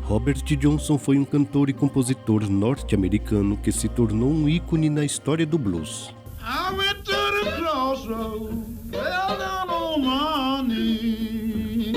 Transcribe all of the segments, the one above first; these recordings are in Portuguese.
Robert Johnson foi um cantor e compositor norte-americano que se tornou um ícone na história do blues. I went to the crossroads, fell down on my knees.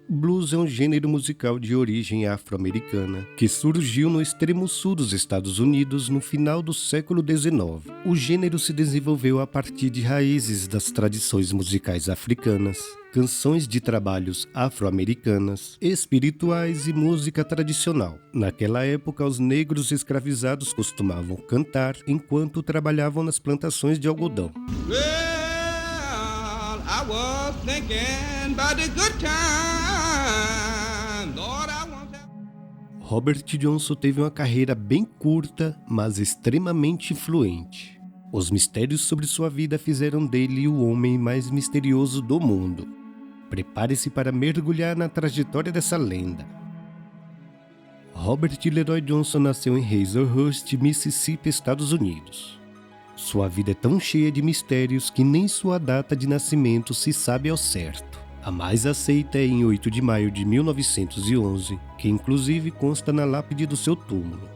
Blues é um gênero musical de origem afro-americana que surgiu no extremo sul dos Estados Unidos no final do século XIX. O gênero se desenvolveu a partir de raízes das tradições musicais africanas, canções de trabalhos afro-americanas, espirituais e música tradicional. Naquela época, os negros escravizados costumavam cantar enquanto trabalhavam nas plantações de algodão. Well, I was thinking about the good time. Lord, I want that. Robert Johnson teve uma carreira bem curta, mas extremamente influente. Os mistérios sobre sua vida fizeram dele o homem mais misterioso do mundo. Prepare-se para mergulhar na trajetória dessa lenda. Robert Leroy Johnson nasceu em Hazelhurst, Mississippi, Estados Unidos. Sua vida é tão cheia de mistérios que nem sua data de nascimento se sabe ao certo. A mais aceita é em 8 de maio de 1911, que inclusive consta na lápide do seu túmulo.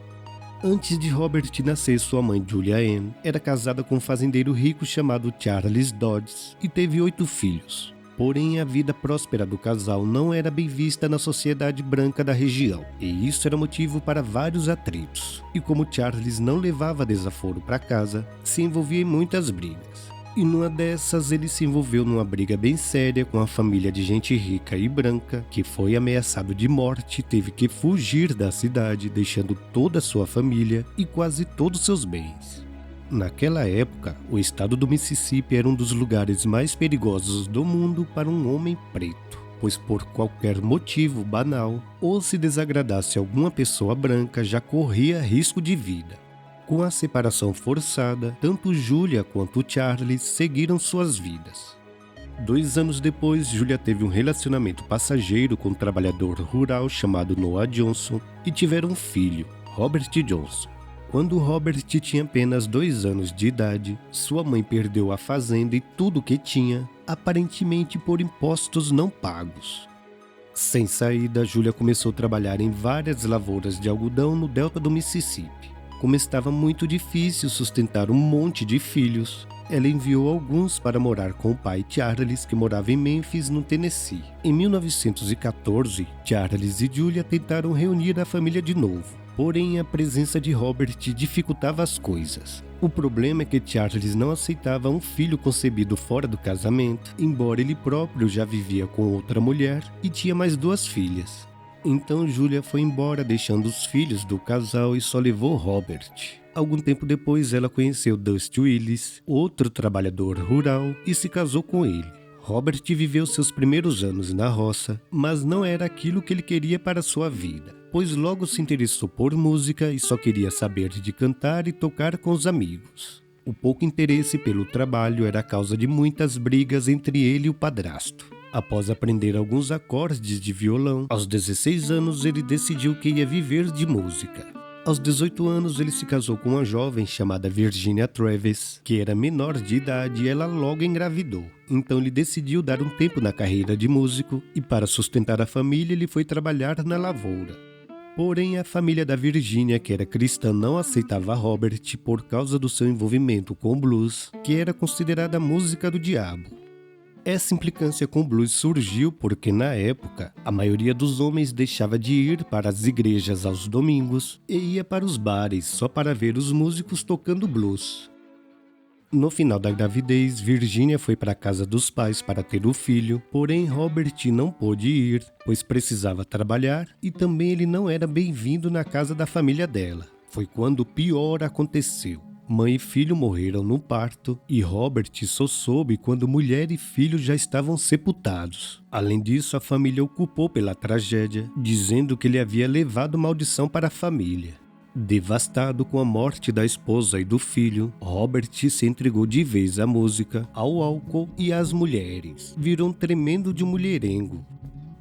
Antes de Robert nascer, sua mãe Julia Ann era casada com um fazendeiro rico chamado Charles Dodds e teve 8 filhos. Porém, a vida próspera do casal não era bem vista na sociedade branca da região, e isso era motivo para vários atritos. E como Charles não levava desaforo para casa, se envolvia em muitas brigas. E numa dessas, ele se envolveu numa briga bem séria com a família de gente rica e branca, que foi ameaçado de morte e teve que fugir da cidade, deixando toda a sua família e quase todos seus bens. Naquela época, o estado do Mississippi era um dos lugares mais perigosos do mundo para um homem preto, pois por qualquer motivo banal, ou se desagradasse alguma pessoa branca, já corria risco de vida. Com a separação forçada, tanto Julia quanto Charles seguiram suas vidas. 2 anos depois, Julia teve um relacionamento passageiro com um trabalhador rural chamado Noah Johnson e tiveram um filho, Robert Johnson. Quando Robert tinha apenas 2 anos de idade, sua mãe perdeu a fazenda e tudo o que tinha, aparentemente por impostos não pagos. Sem saída, Julia começou a trabalhar em várias lavouras de algodão no delta do Mississippi. Como estava muito difícil sustentar um monte de filhos, ela enviou alguns para morar com o pai Charles, que morava em Memphis, no Tennessee. Em 1914, Charles e Julia tentaram reunir a família de novo. Porém, a presença de Robert dificultava as coisas. O problema é que Charles não aceitava um filho concebido fora do casamento, embora ele próprio já vivia com outra mulher e tinha mais 2 filhas. Então Julia foi embora, deixando os filhos do casal, e só levou Robert. Algum tempo depois, ela conheceu Dusty Willis, outro trabalhador rural, e se casou com ele. Robert viveu seus primeiros anos na roça, mas não era aquilo que ele queria para sua vida, pois logo se interessou por música e só queria saber de cantar e tocar com os amigos. O pouco interesse pelo trabalho era a causa de muitas brigas entre ele e o padrasto. Após aprender alguns acordes de violão, aos 16 anos ele decidiu que ia viver de música. Aos 18 anos, ele se casou com uma jovem chamada Virginia Travis, que era menor de idade, e ela logo engravidou. Então ele decidiu dar um tempo na carreira de músico e, para sustentar a família, ele foi trabalhar na lavoura. Porém, a família da Virginia, que era cristã, não aceitava Robert por causa do seu envolvimento com o blues, que era considerada a música do diabo. Essa implicância com o blues surgiu porque, na época, a maioria dos homens deixava de ir para as igrejas aos domingos e ia para os bares só para ver os músicos tocando blues. No final da gravidez, Virginia foi para a casa dos pais para ter o filho, porém Robert não pôde ir, pois precisava trabalhar e também ele não era bem-vindo na casa da família dela. Foi quando o pior aconteceu. Mãe e filho morreram no parto e Robert só soube quando mulher e filho já estavam sepultados. Além disso, a família o culpou pela tragédia, dizendo que ele havia levado maldição para a família. Devastado com a morte da esposa e do filho, Robert se entregou de vez à música, ao álcool e às mulheres. Virou um tremendo de mulherengo.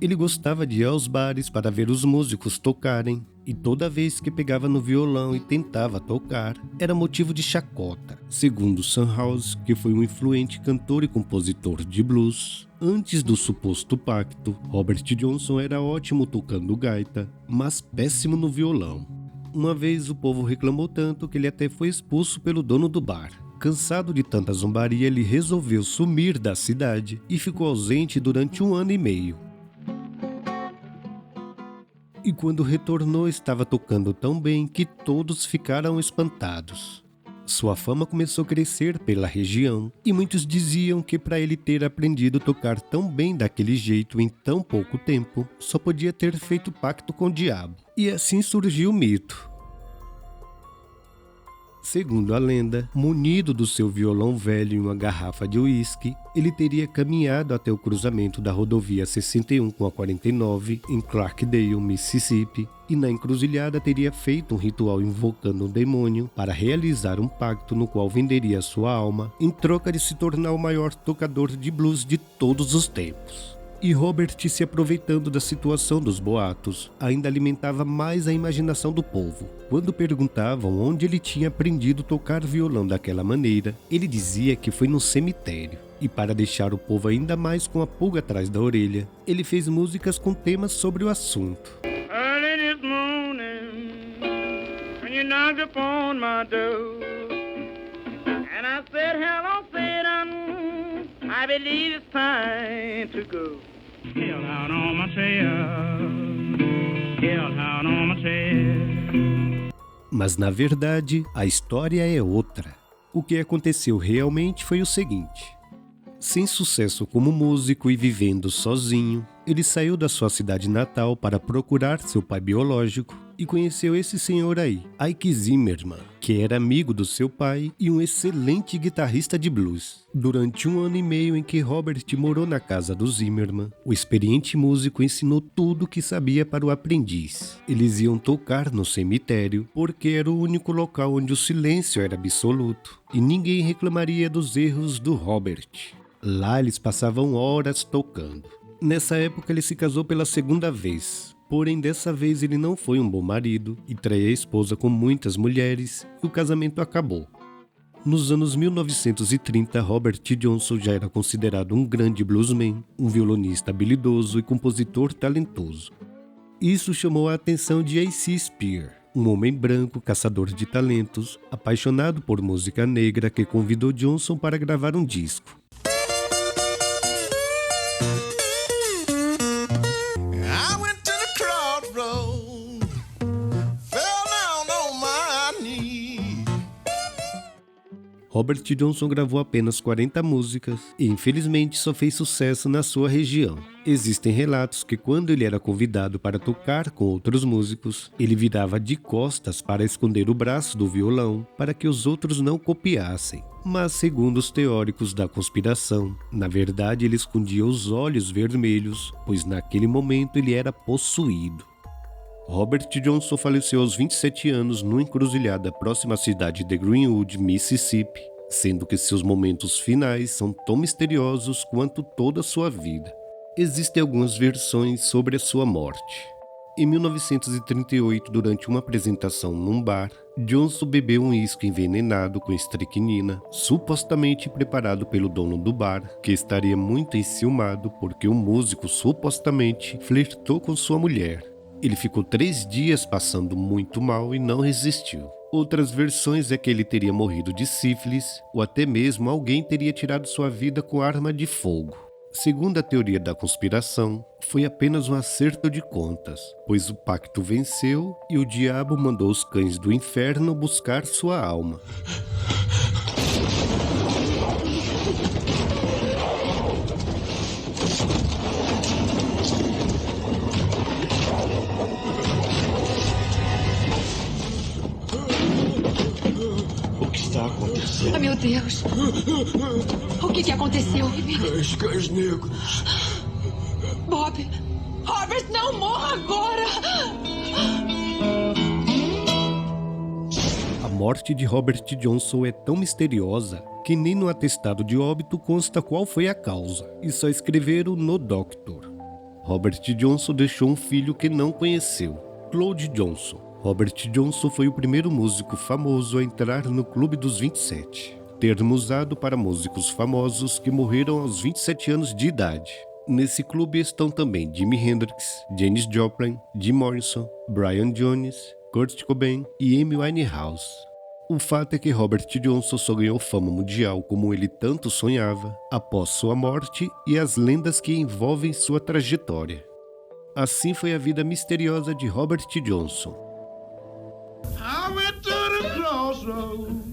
Ele gostava de ir aos bares para ver os músicos tocarem. e toda vez que pegava no violão e tentava tocar, era motivo de chacota. Segundo Sunhouse, que foi um influente cantor e compositor de blues, antes do suposto pacto, Robert Johnson era ótimo tocando gaita, mas péssimo no violão. Uma vez o povo reclamou tanto que ele até foi expulso pelo dono do bar. Cansado de tanta zombaria, ele resolveu sumir da cidade e ficou ausente durante 1 ano e meio. E quando retornou, estava tocando tão bem que todos ficaram espantados. Sua fama começou a crescer pela região e muitos diziam que para ele ter aprendido a tocar tão bem daquele jeito em tão pouco tempo, só podia ter feito pacto com o diabo. E assim surgiu o mito. Segundo a lenda, munido do seu violão velho e uma garrafa de uísque, ele teria caminhado até o cruzamento da rodovia 61 com a 49 em Clarkdale, Mississippi, e na encruzilhada teria feito um ritual invocando um demônio para realizar um pacto no qual venderia sua alma em troca de se tornar o maior tocador de blues de todos os tempos. E Robert, se aproveitando da situação dos boatos, ainda alimentava mais a imaginação do povo. Quando perguntavam onde ele tinha aprendido a tocar violão daquela maneira, ele dizia que foi no cemitério. E para deixar o povo ainda mais com a pulga atrás da orelha, ele fez músicas com temas sobre o assunto. Early this morning, when you knocked upon my door, and I said, hello, Satan, I believe it's time to go. Hellhound on my tail, hellhound on my tail. Mas na verdade, a história é outra. O que aconteceu realmente foi o seguinte. Sem sucesso como músico e vivendo sozinho, ele saiu da sua cidade natal para procurar seu pai biológico e conheceu esse senhor aí, Ike Zimmerman, que era amigo do seu pai e um excelente guitarrista de blues. Durante 1 ano e meio em que Robert morou na casa do Zimmerman, o experiente músico ensinou tudo o que sabia para o aprendiz. Eles iam tocar no cemitério porque era o único local onde o silêncio era absoluto e ninguém reclamaria dos erros do Robert. Lá eles passavam horas tocando. Nessa época ele se casou pela 2ª vez. Porém, dessa vez ele não foi um bom marido e traiu a esposa com muitas mulheres e o casamento acabou. Nos anos 1930, Robert Johnson já era considerado um grande bluesman, um violonista habilidoso e compositor talentoso. Isso chamou a atenção de A.C. Spear, um homem branco, caçador de talentos, apaixonado por música negra que convidou Johnson para gravar um disco. Robert Johnson gravou apenas 40 músicas e infelizmente só fez sucesso na sua região. Existem relatos que quando ele era convidado para tocar com outros músicos, ele virava de costas para esconder o braço do violão para que os outros não copiassem. Mas segundo os teóricos da conspiração, na verdade ele escondia os olhos vermelhos, pois naquele momento ele era possuído. Robert Johnson faleceu aos 27 anos numa encruzilhada próxima à cidade de Greenwood, Mississippi, sendo que seus momentos finais são tão misteriosos quanto toda a sua vida. Existem algumas versões sobre a sua morte. Em 1938, durante uma apresentação num bar, Johnson bebeu um uísque envenenado com estricnina, supostamente preparado pelo dono do bar, que estaria muito enciumado porque o músico supostamente flertou com sua mulher. Ele ficou 3 dias passando muito mal e não resistiu. Outras versões é que ele teria morrido de sífilis ou até mesmo alguém teria tirado sua vida com arma de fogo. Segundo a teoria da conspiração, foi apenas um acerto de contas, pois o pacto venceu e o diabo mandou os cães do inferno buscar sua alma. Oh, meu Deus! O que aconteceu? Cães negros. Bob! Robert, não morra agora! A morte de Robert Johnson é tão misteriosa que nem no atestado de óbito consta qual foi a causa, e só escreveram no Doctor. Robert Johnson deixou um filho que não conheceu. Claude Johnson. Robert Johnson foi o primeiro músico famoso a entrar no Clube dos 27, termo usado para músicos famosos que morreram aos 27 anos de idade. Nesse clube estão também Jimi Hendrix, Janis Joplin, Jim Morrison, Brian Jones, Kurt Cobain e Amy Winehouse. O fato é que Robert Johnson só ganhou fama mundial como ele tanto sonhava após sua morte e as lendas que envolvem sua trajetória. Assim foi a vida misteriosa de Robert Johnson. I went to the crossroads.